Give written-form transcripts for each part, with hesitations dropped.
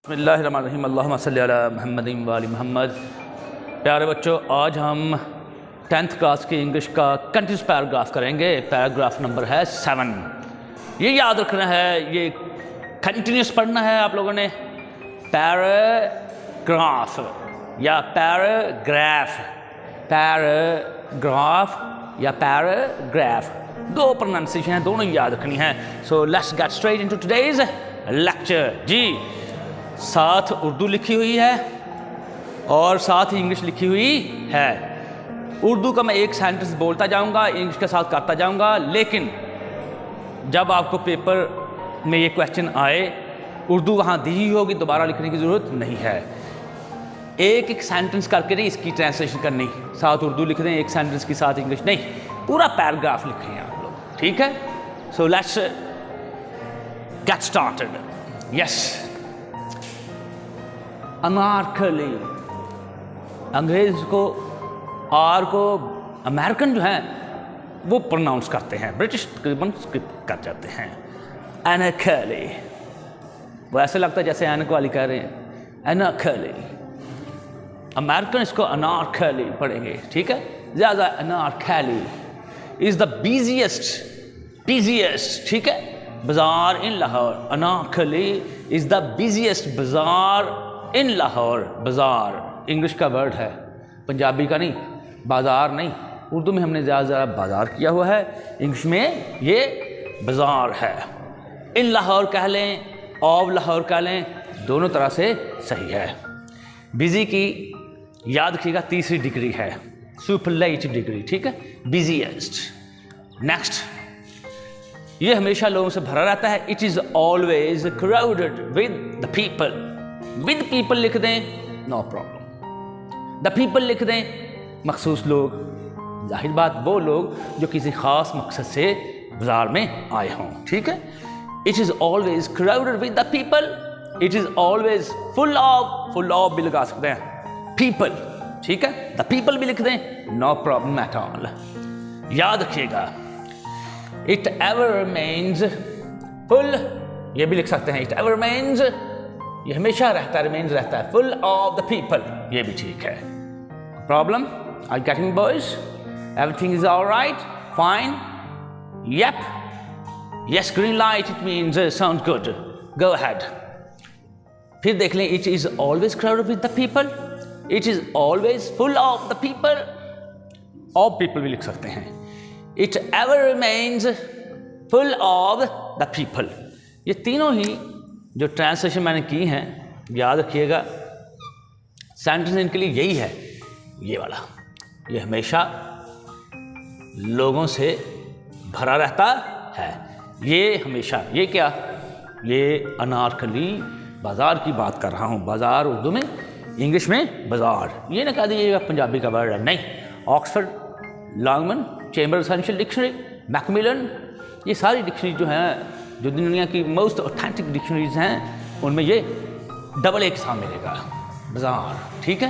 बिस्मिल्लाहिर्रहमानिर्रहीम अल्लाहुम्मा सल्लि अला मुहम्मदिन व आलि मुहम्मद। प्यारे बच्चों, आज हम 10th क्लास की इंग्लिश का कंटिन्यूस पैराग्राफ करेंगे। पैराग्राफ नंबर है 7। ये याद रखना है, ये कंटिन्यूस पढ़ना है आप लोगों ने। पैराग्राफ या पैराग्राफ, पैराग्राफ या पैराग्राफ, दो प्रोनाउंसिएशन है, दोनों याद रखनी है। So let's get straight into today's lecture. जी, साथ उर्दू लिखी हुई है और साथ ही इंग्लिश लिखी हुई है। उर्दू का मैं एक सेंटेंस बोलता जाऊंगा, इंग्लिश के साथ करता जाऊंगा, लेकिन जब आपको पेपर में ये क्वेश्चन आए, उर्दू वहाँ दी ही होगी, दोबारा लिखने की ज़रूरत नहीं है। एक एक सेंटेंस करके नहीं इसकी ट्रांसलेशन करनी, साथ उर्दू लिख दें एक सेंटेंस के साथ इंग्लिश नहीं, पूरा पैराग्राफ लिखें आप लोग, ठीक है। So let's get started. Yes, Anarkali, अंग्रेज को आर को अमेरिकन जो हैं वो प्रोनाउंस करते हैं, ब्रिटिश तकरीबन स्किप कर जाते हैं। अनारकली, वो ऐसे लगता है जैसे ऐनक वाली कह रहे हैं, अनारकली। अमेरिकन इसको अनारकली पढ़ेंगे, ठीक है। ज़्यादा अनारकली इज़ द बिजिएस्ट, ठीक है, bazaar in Lahore. Anarkali is the busiest bazaar in Lahore. बाज़ार इंग्लिश का वर्ड है, पंजाबी का नहीं, बाज़ार नहीं। उर्दू में हमने ज़्यादा बाज़ार किया हुआ है, इंग्लिश में ये बाज़ार है। इन लाहौर कह लें, ऑफ लाहौर कह लें, दोनों तरह से सही है। बिज़ी की याद रखिएगा तीसरी डिग्री है, सुपरलेटिव डिग्री, ठीक है, बिजिएस्ट। नेक्स्ट, ये हमेशा लोगों से भरा रहता है। It is always crowded with the people. With people लिख दें, नो प्रॉब्लम। द पीपल लिख दें, मखसूस लोग, जाहिर बात वो लोग जो किसी ख़ास मकसद से बाज़ार में आए हों, ठीक है। It is always crowded with the people. It is always full of भी लगा सकते हैं, पीपल, ठीक है। द पीपल भी लिख दें, नो प्रॉब्लम एट ऑल। याद रखिएगा, इट एवर रिमेन्स फुल, ये भी लिख सकते हैं, इट एवर रिमेन्स, ये हमेशा रहता है, रिमेन्स रहता है, फुल ऑफ द पीपल, ये भी ठीक है। Problem, are getting boys? Everything is alright, fine, yup, yes, green light, it means sound good, go ahead. फिर देख लें, it is always crowded with the people, it is always full of the people, of people भी लिख सकते हैं। It ever remains full of the people. ये तीनों ही जो ट्रांसलेशन मैंने की हैं, याद रखिएगा, सेंटेंस इनके लिए यही है, ये वाला, ये हमेशा लोगों से भरा रहता है। ये हमेशा, ये क्या, ये अनारकली बाज़ार की बात कर रहा हूँ। बाज़ार उर्दू में, इंग्लिश में बाज़ार। ये ना कह दीजिएगा पंजाबी का वर्ड है, नहीं। Oxford, Longman, Chambers essential dictionary, Macmillan, ये सारी डिक्शनरी जो हैं, जो दुनिया की मोस्ट ऑथेंटिक डिक्शनरीज हैं, उनमें ये डबल एक साथ मिलेगा, बाज़ार, ठीक है,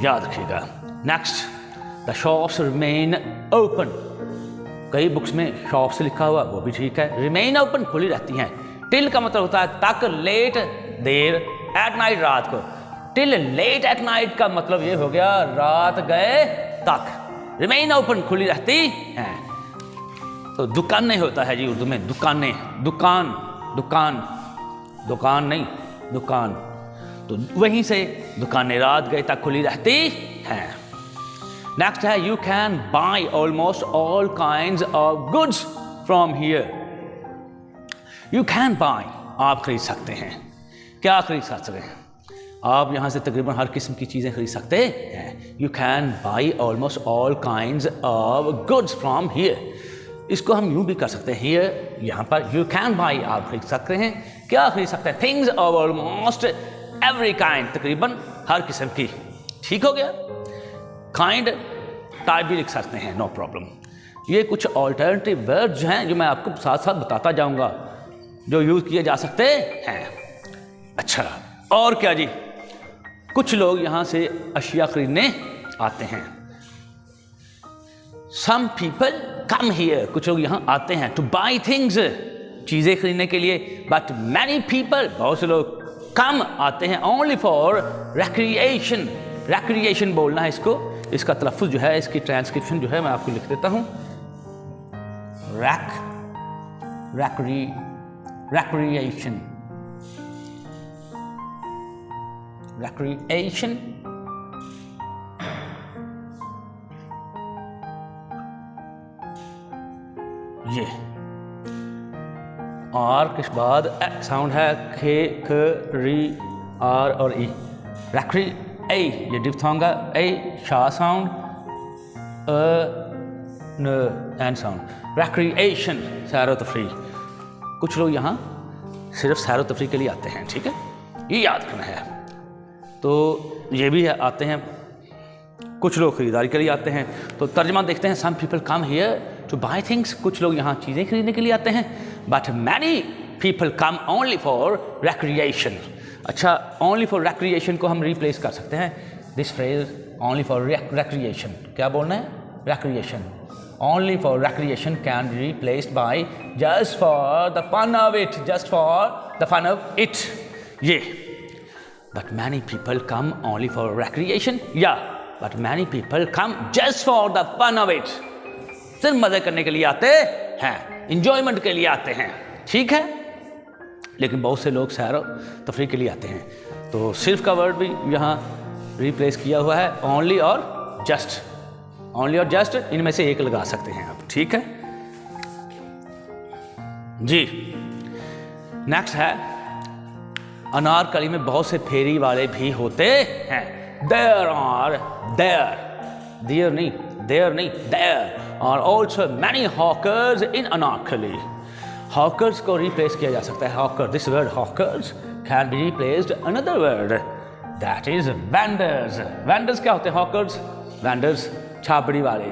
याद रखिएगा। Next, the shops remain open. कई बुक्स में शॉप्स लिखा हुआ, वो भी ठीक है। रिमेन ओपन, खुली रहती हैं। टिल का मतलब होता है तक, लेट, देर, एट नाइट, रात को। टिल लेट एट नाइट का मतलब ये हो गया रात गए तक। रिमेन ओपन, खुली रहती हैं। तो दुकानें होता है जी उर्दू में, दुकानें, दुकान, दुकान, दुकान नहीं, दुकान, तो वहीं से दुकानें रात गए तक खुली रहती हैं। नेक्स्ट है, you can by almost all kinds of goods from here. You can buy, आप खरीद सकते हैं। क्या खरीद सकते हैं आप? यहाँ से तकरीबन हर किस्म की चीज़ें खरीद सकते हैं। You can by almost all kinds of goods from here. इसको हम यूँ भी कर सकते हैं, हियर, यहाँ पर यू कैन बाई, आप खरीद सकते हैं। क्या खरीद सकते हैं? Things of almost every kind, तकरीबन हर किस्म की, ठीक हो गया। काइंड टाइप भी लिख सकते हैं, नो प्रॉब्लम। ये कुछ ऑल्टरनेटिव वर्ड्स हैं जो मैं आपको साथ साथ बताता जाऊंगा, जो यूज़ किए जा सकते हैं। अच्छा, और क्या जी, कुछ लोग यहाँ से अशिया खरीदने आते हैं। Some people come here, कुछ लोग यहाँ आते हैं to buy things, चीज़ें खरीदने के लिए, बट मैनी पीपल, बहुत से लोग कम आते हैं ओनली फॉर रिक्रिएशन। रिक्रिएशन बोलना है इसको, इसका तलफ़ुज़ जो है, इसकी ट्रांसक्रिप्शन जो है मैं आपको लिख देता हूँ। रिक्रिएशन, रिक्रिएशन ये, और किस बाद साउंड है खे ख री आर और ई। रैक्री ए, ये डिप्थोंग है, ए शा साउंड, न एन साउंड। रिक्रिएशन सैर व तफरी। कुछ लोग यहाँ सिर्फ सैर व तफरी के लिए आते हैं, ठीक है, ये याद रखना है। तो ये भी है, आते हैं कुछ लोग खरीदारी के लिए आते हैं। तो तर्जमा देखते हैं, some people come here to buy things. कुछ लोग यहाँ चीज़ें खरीदने के लिए आते हैं। But many people come only for recreation. अच्छा, ओनली फॉर रिक्रिएशन को हम रिप्लेस कर सकते हैं, this phrase only for recreation. क्या बोलना है? Recreation. Only for recreation can be replaced by just for the fun of it, just for the fun of it. ये but many people come only for recreation, या but many people come just for the fun of it. सिर्फ मजे करने के लिए आते हैं, enjoyment के लिए आते हैं, ठीक है। लेकिन बहुत से लोग सैर तफरी के लिए आते हैं। तो सिर्फ का वर्ड भी यहाँ रिप्लेस किया हुआ है, ओनली और जस्ट। ओनली और जस्ट, इनमें से एक लगा सकते हैं आप, ठीक है जी। नेक्स्ट है, अनारकली में बहुत से फेरी वाले भी होते हैं। देयर नहीं, there are also many hawkers in Anarkali. Hawkers को रिप्लेस किया जा सकता है, hawker. This word hawkers can be replaced another word, that is vendors. Vendors क्या होते हैं? हॉकर्स, वेंडर्स छाबड़ी वाले।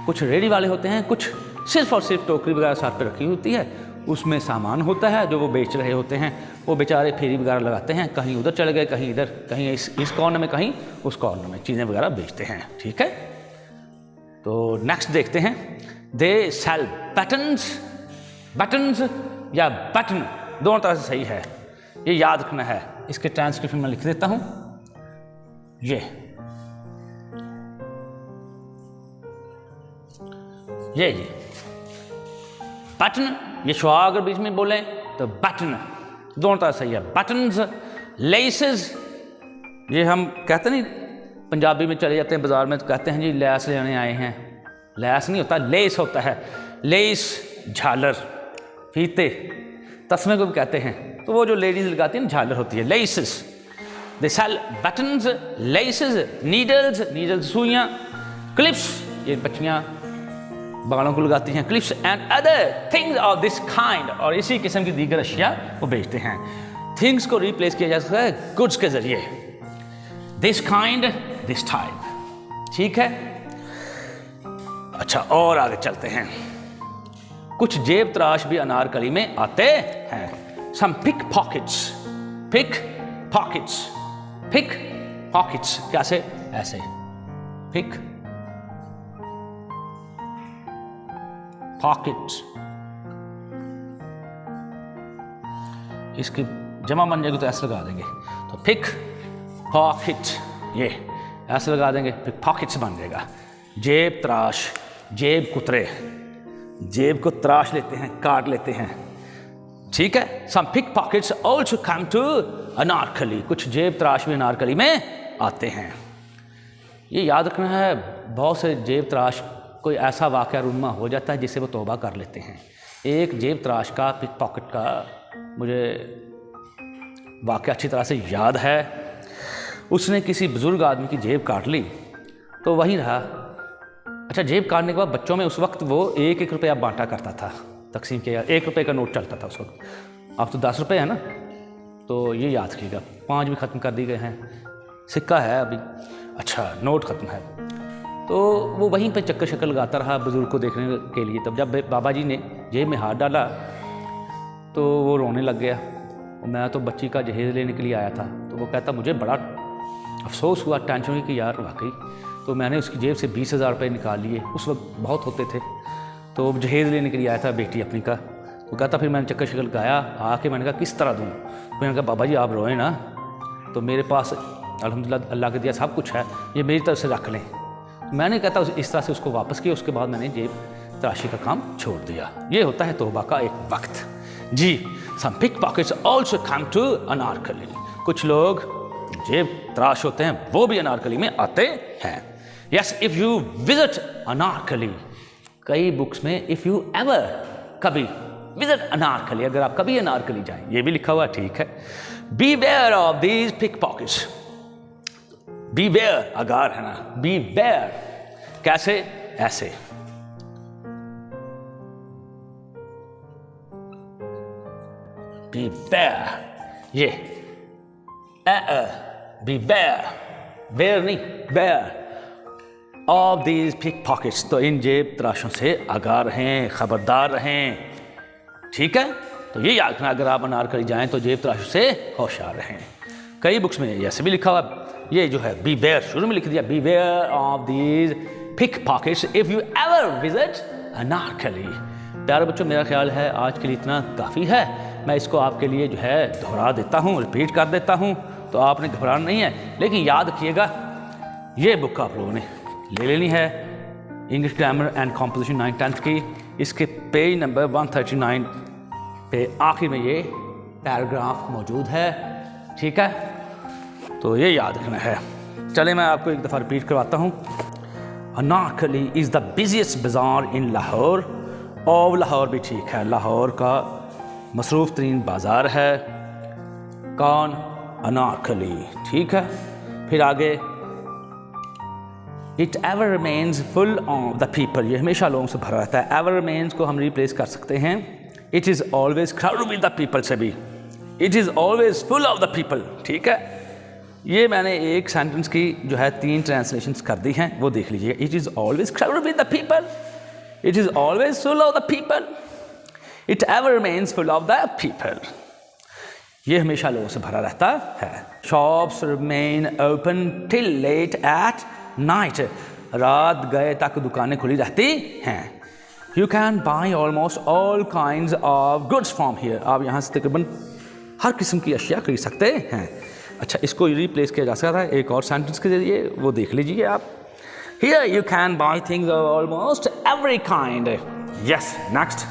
कुछ रेडी वाले होते हैं, कुछ सिर्फ और सिर्फ टोकरी वगैरह साथ पे रखी होती है, उसमें सामान होता है जो वो बेच रहे होते हैं। वो बेचारे फेरी वगैरह लगाते हैं, कहीं उधर चले गए, कहीं इधर, कहीं इस कॉर्नर में, कहीं उस कॉर्नर में चीज़ें वगैरह बेचते हैं, ठीक है। तो नेक्स्ट देखते हैं, दे सेल बटन्स। बटन्स या बटन दोनों तरह से सही है, ये याद रखना है। इसके ट्रांसक्रिप्शन में लिख देता हूं, ये बटन, ये शुआ अगर बीच में बोलें तो बटन दोनों तरह सही है। बटन्स, लेसेस, ये हम कहते नहीं, पंजाबी में चले जाते हैं बाजार में तो कहते हैं जी लैस लेने आए हैं। लैस नहीं होता, लेस होता है। लेस झालर, फीते, तस्मे को भी कहते हैं। तो वो जो लेडीज लगाती है ना, झालर होती है, laces. They sell buttons, laces, needles, needles सुइयाँ, क्लिप्स, ये बच्चियाँ बालों को लगाती हैं, clips and other things of this kind, और इसी किस्म की दीगर अशिया वो बेचते हैं। थिंग्स को रिप्लेस किया जा सकता है गुड्स के जरिए, दिस काइंड, दिस टाइप, ठीक है। अच्छा, और आगे चलते हैं। कुछ जेब तराश भी अनारकली में आते हैं। Some pick pockets, pick pockets, pick pockets, कैसे? ऐसे, पिक पॉकेट्स। इसकी जमा बन जाएगी तो ऐसे लगा देंगे, तो पिक पॉकेट, ये ऐसे लगा देंगे, पिक पॉकेट्स बन जाएगा। जेब तराश, जेब कुतरे, जेब को तराश लेते हैं, काट लेते हैं, ठीक है। Some pick pockets also come to Anarkali. कुछ जेब तराश भी अनारकली में आते हैं। ये याद रखना है, बहुत से जेब तराश कोई ऐसा वाक़या रूनमा हो जाता है जिससे वो तौबा कर लेते हैं। एक जेब तराश का, पिक पॉकेट का मुझे वाक़या अच्छी तरह से याद है। उसने किसी बुज़ुर्ग आदमी की जेब काट ली तो वहीं रहा। अच्छा, जेब काटने के बाद बच्चों में उस वक्त वो 1-1 रुपया बांटा करता था, तकसीम किया, 1 रुपये का नोट चलता था उस वक्त। अब तो 10 रुपये है ना, तो ये याद रखिएगा। 5 भी ख़त्म कर दिए गए हैं, सिक्का है अभी, अच्छा नोट ख़त्म है। तो वो वहीं पे चक्कर शक्कर लगाता रहा बुज़ुर्ग को देखने के लिए। तब जब बाबा जी ने जेब में हाथ डाला तो वो रोने लग गया। मैं तो बच्ची का जहेज़ लेने के लिए आया था। तो वो कहता, मुझे बड़ा अफसोस हुआ, टेंशन हुई कि यार वाकई। तो मैंने उसकी जेब से 20,000 रुपये निकाल लिए, उस वक्त बहुत होते थे। तो जहेज़ लेने के लिए आया था बेटी अपनी का। तो कहता फिर मैंने चक्कर शक्ल गाया आके, मैंने कहा किस तरह दूँ? तो मैंने कहा बाबा जी आप रोए ना, तो मेरे पास अल्हम्दुलिल्लाह अल्लाह के दिया सब कुछ है, ये मेरी तरफ से रख लें। मैंने कहता इस तरह से उसको वापस किया। उसके बाद मैंने जेब तराशी का काम छोड़ दिया। ये होता है तौबा का एक वक्त जी। सम पिकपॉकेट्स आल्सो कम टू अनारकली। कुछ लोग जेब तराश होते हैं, वो भी अनारकली में आते हैं। Yes, if you visit Anarkali, कई बुक्स में इफ यू एवर, कभी, विजिट अनारकली, अगर आप कभी अनारकली जाएं, ये भी लिखा हुआ, ठीक है। Beware of these pickpockets. Beware अगार है ना, बीवेयर कैसे? ऐसे बीवेयर, ये बीवेयर, वेयर नहीं, वेयर ऑफ दीज पिकपॉकेट्स। तो इन जेब तराशों से आगाह रहें, खबरदार रहें, ठीक है। तो ये याद रखना, अगर आप अनारकली जाएं तो जेब तराशों से होशियार रहें। कई बुक्स में ऐसे भी लिखा हुआ, ये जो है बीवेयर शुरू में लिख दिया, beware of these pickpockets if you ever visit Anarkali. प्यारे बच्चों, मेरा ख्याल है आज के लिए इतना काफ़ी है। मैं इसको आपके लिए जो है दोहरा देता हूँ, रिपीट कर देता हूँ, तो आपने घबराना नहीं है। लेकिन याद रखिएगा, ये बुक आप लोगों ने ले लेनी है, English grammar and composition 9th 10th की। इसके पेज नंबर 139 पे आखिर में ये पैराग्राफ मौजूद है, ठीक है। तो ये याद रखना है। चले मैं आपको एक दफ़ा रिपीट करवाता हूँ। Anarkali is the busiest bazaar in Lahore. और लाहौर भी ठीक है, लाहौर का मसरूफ़ तरीन बाज़ार है। कौन? अनारकली, ठीक है। फिर आगे, it ever remains full of the people. ये हमेशा लोगों से भरा रहता है। एवर रिमेन्स को हम रिप्लेस कर सकते हैं it is always crowded with the people से भी। It is always full of the people, ठीक है। ये मैंने एक सेंटेंस की जो है 3 ट्रांसलेशंस कर दी हैं, वो देख लीजिए। It is always crowded with the people, it is always full of the people, it ever remains full of the people. ये हमेशा लोगों से भरा रहता है। Shops remain open till late at night. रात गए तक दुकानें खुली रहती हैं। You can buy almost all kind of goods from here. आप यहाँ से तकरीबन हर किस्म की अशिया खरीद सकते हैं। अच्छा, इसको रिप्लेस किया जा सकता है एक और सेंटेंस के जरिए, वो देख लीजिए आप। Here you can buy things of almost every kind. Yes, next,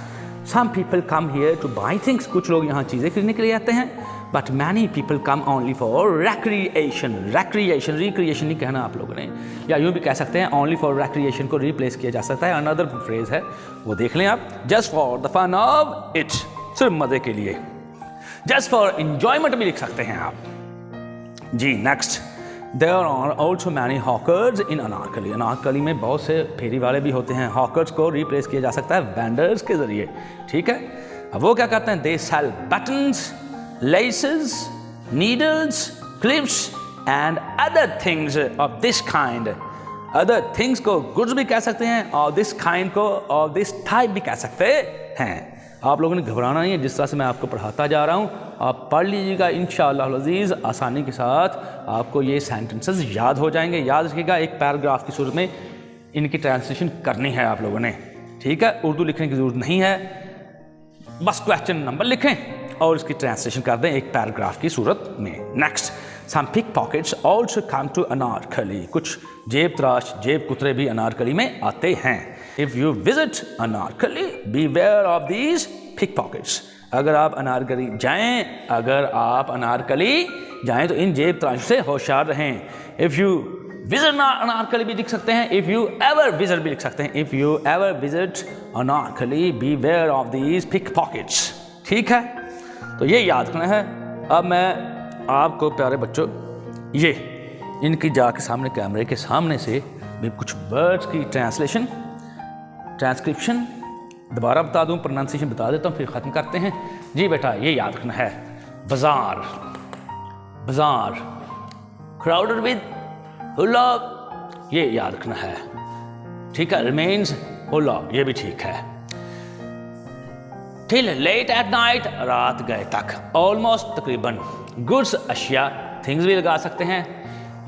some people come here to buy things. कुछ लोग यहाँ चीज़ें खरीदने के लिए आते हैं, but many people come only for recreation. Recreation, recreation नहीं कहना आप लोगों ने, या यूँ भी कह सकते हैं ओनली फॉर रेक्रिएशन को रिप्लेस किया जा सकता है। अनदर फ्रेज है, वो देख लें आप। Just for the fun of it, सिर्फ मज़े के लिए। जस्ट फॉर इंजॉयमेंट भी लिख सकते हैं आप जी। Next, there are also many hawkers in Anarkali. Anarkali में बहुत से फेरी वाले भी होते हैं। हॉकर्स को रिप्लेस किया जा सकता है वेंडर्स के जरिए, ठीक है। अब वो क्या करते हैं? दे sell buttons, laces, needles, clips and other things of this kind. Other things को गुड्स भी कह सकते हैं, और दिस काइंड को और दिस टाइप भी कह सकते हैं। आप लोगों ने घबराना नहीं है, जिस तरह से मैं आपको पढ़ाता जा रहा हूँ आप पढ़ लीजिएगा, इंशाअल्लाह अज़ीज़ आसानी के साथ आपको ये सेंटेंसेस याद हो जाएंगे। याद रखिएगा, एक पैराग्राफ की सूरत में इनकी ट्रांसलेशन करनी है आप लोगों ने, ठीक है। उर्दू लिखने की ज़रूरत नहीं है, बस क्वेश्चन नंबर लिखें और इसकी ट्रांसलेशन कर दें एक पैराग्राफ की सूरत में। Next, some pickpockets also come to Anarkali. कुछ जेब तराश, जेब कुतरे भी अनारकली में आते हैं। If you visit Anarkali beware of these pickpockets. अगर आप अनारकली जाएं, अगर आप अनारकली जाएं तो इन जेब तराशों से होशियार रहें। इफ़ यू विजिट अनारकली भी लिख सकते हैं, इफ़ यू एवर विजिट भी लिख सकते हैं। If you ever visit Anarkali beware of these pickpockets, ठीक है। तो ये याद रखना है। अब मैं आपको प्यारे बच्चों ये इनकी जाके सामने कैमरे के सामने से भी कुछ वर्ड्स की ट्रांसलेशन, ट्रांसक्रिप्शन दोबारा बता दूं, प्रोनाउंसिएशन बता देता हूँ, फिर ख़त्म करते हैं जी। बेटा ये याद रखना है, बाजार, बाजार, क्राउडेड विद, हुल ऑफ, ये याद रखना है, ठीक है। रिमेन्स, हुल ऑफ, ये भी ठीक है। टिल लेट एट नाइट, रात गए तक। ऑलमोस्ट, तकरीबन। गुड्स, अशिया, थिंग्स भी लगा सकते हैं।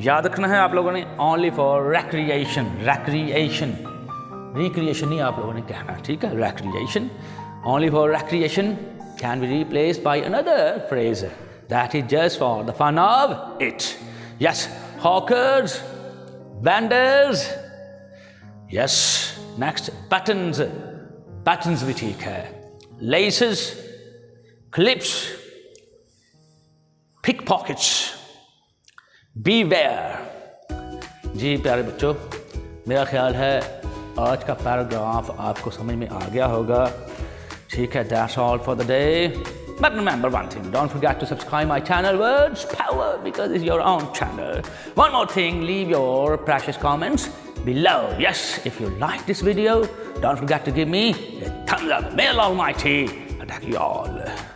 याद रखना है आप लोगों ने, only for recreation, recreation, recreation नहीं आप लोगों ने कहना, ठीक है। रेक्रिएशन only for recreation can be replaced by another phrase that is just for the fun of it. Yes, hawkers, vendors. Yes, next buttons. Buttons भी ठीक है. Laces, clips, pickpockets. Beware. जी प्यारे बच्चों, मेरा ख्याल है आज का पैराग्राफ आपको समझ में आ गया होगा. ठीक है, that's all for the day. But remember one thing, don't forget to subscribe my channel Words Power because it's your own channel. One more thing, leave your precious comments below. Yes, if you like this video, don't forget to give me a thumbs up. May Allah Almighty attack you all.